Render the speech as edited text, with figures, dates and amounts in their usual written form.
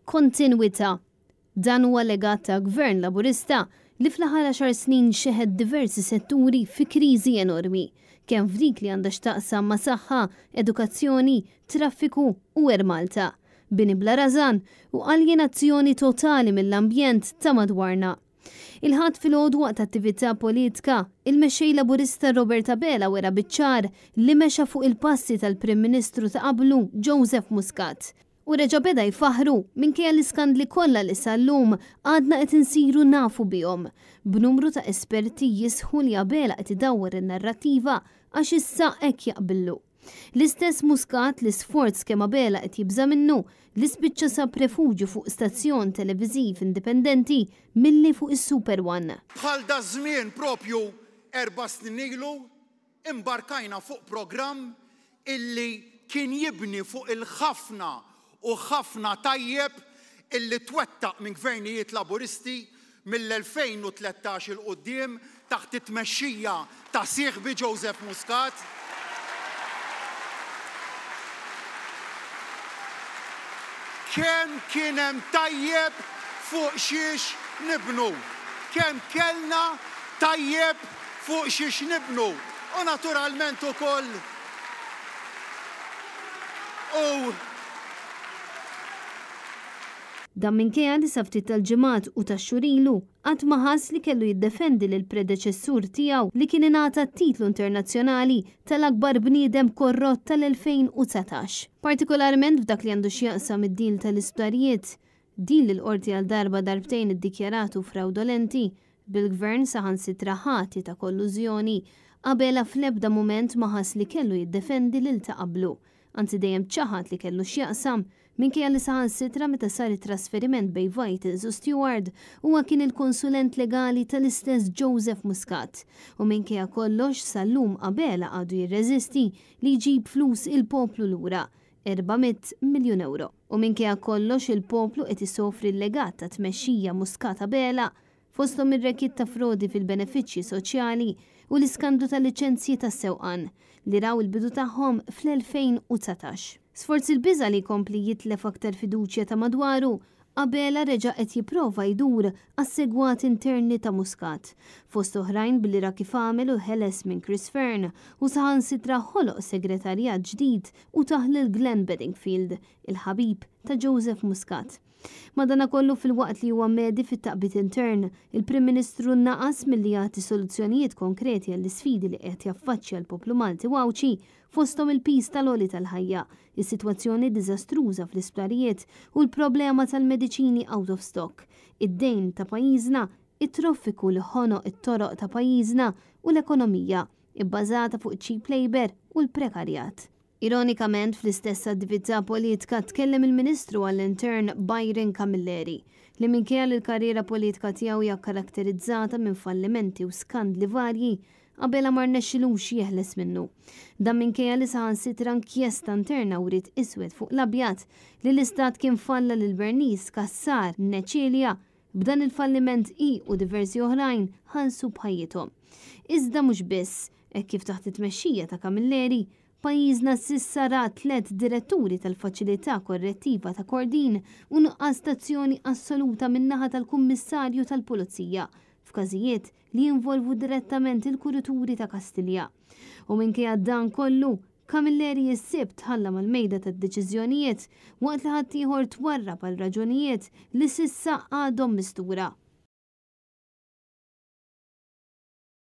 kontinwità. Dan huwa legat ta' Gvern Laburista li fl-aħħar 10 snin xeħed diversi setturi fi kriżi enormi, kemm f'dik li għandha x'taqsam ma' saħħa, edukazzjoni, traffiku u Malta, bini bla rażan u aljenazzjoni totali mill-ambjent ta' madwarna. Il-ħadd filgħodu waqt attività politika, il-mexxej Laburista Robert Abela wera biċ-ċar li mexa fuq il-passi tal-Prim Ministru ta' qablu Joseph Muscat. U reġa' beda jfaħru minkejja l-iskandli kollha li sal-lum għadna qed insiru nafu bihom. B'numru ta' esperti jisħu li Abela qed idawwer in-narrattiva għax issa hekk jaqbillu. L-istess Muscat li sforz kemm Abela qed jibża minnu li spiċċa sab refuġju fuq stazzjon televiżiv indipendenti milli fuq is-Super One. Bħal da żmien propju 4 snin ilu imbarkajna fuq programm illi kien jibni fuq il-ħafna u ħafna tajjeb illi twettaq minn gvernijiet Laburisti mill-2013 il-qoddim taħt it-tmexxija ta' sieħbi Joseph Muscat. Kemm kien hemm tajjeb fuq xiex nibnu. Kemm kellna tajjeb fuq xiex nibnu. U naturalment ukoll Dan minkejja li saftit tal-ġimgħat u tax-xurilu qatt ma ħass li kellu jiddefendi lil predeċessur tiegħu li kien ingħata t-titlu internazzjonali tal-akbar bniedem korrott tal-2019. Partikolarment f'dak li għandu x'jaqsam id-dil tal-isptarijiet, din li l-qorti għal darba darbtejn iddikjaratu fraudolenti bil-gvern saħansitra ħati ta' kollużjoni, Abela fl-ebda mument ma ħass li kellu jiddefendi lil ta' qablu, anzi dejjem ċaħat li kellu x'jaqsam minkejja li saħansitra meta sar it-trasferiment bejn Vitals u Stewart huwa kien il-konsulent legali tal-istess Joseph Muscat u minkejja kollox sal-lum Abela għadu jirreżisti li jġib flus il-poplu lura 400 miljun euro. U minkejja kollox il-poplu qed isofri l-legat ta' tmexxija Muscat Abela fosthom ir-rekit ta' frodi fil-benefiċċji soċjali u l-iskandlu tal-liċenzji tas-sewqan li raw il-bidu tagħhom fl-2019. Sforz il-biża li jkompli jitlef aktar fiduċja ta' madwaru, Abela reġa' qed jipprova jdur għas-segwat interni ta' Muscat, fost oħrajn billi ra kif għamel u ħeles minn Chris Fern u saħansitra ħoloq segretarjat ġdid u taħlil Glenn Bedingfield, il-ħabib ta' Joseph Muscat. Madankollu fil-waqt li huwa medi fit-taqbit intern, il-Prim Ministru naqas milli jagħti soluzzjonijiet konkreti għall-isfidi li qed jaffaċċja l-poplu Malti wawċi fosthom il-pis tal-għoli tal-ħajja, is-sitwazzjoni diżastruża fl-isptarijiet u l-problema tal-mediċini out of stock, id-dejn ta' pajjiżna, it-traffiku li ħonoq it-toroq ta' pajjiżna u l-ekonomija, ibbażata fuq cheap labor u l-prekarjat. Ironikament fl-istess attività politika tkellem il-Ministru għall-Intern Byron Camilleri li minkejja li l-karriera politika tiegħu hija karakterizzata minn fallimenti u skandli varji Abela ma rnexxilux jeħles minnu. Dan minkejja li saħansitra inkjesta interna wrid iswed fuq l-abjad li l-Istat kien falla lil Bernice Kassar Neċilja b'dan il-falliment u diversi oħrajn ħansu bħajjithom. Iżda mhux biss, hekk kif taħt it-tmexxija ta' Camilleri, pajjiżna s'issa ra 3 diretturi tal-faċilità korrettiva ta' Kordin u nuqqas stazzjoni assoluta min-naħa tal-Kummissarju tal-Pulizija f'każijiet li jinvolvu direttament il-kurituri ta' Kastilja. U minkejja dan kollu, Camilleri jissib tħalla mal-mejda tad-deċiżjonijiet waqt li ħadd ieħor twarrab għal raġunijiet li s'issa għadhom mistura.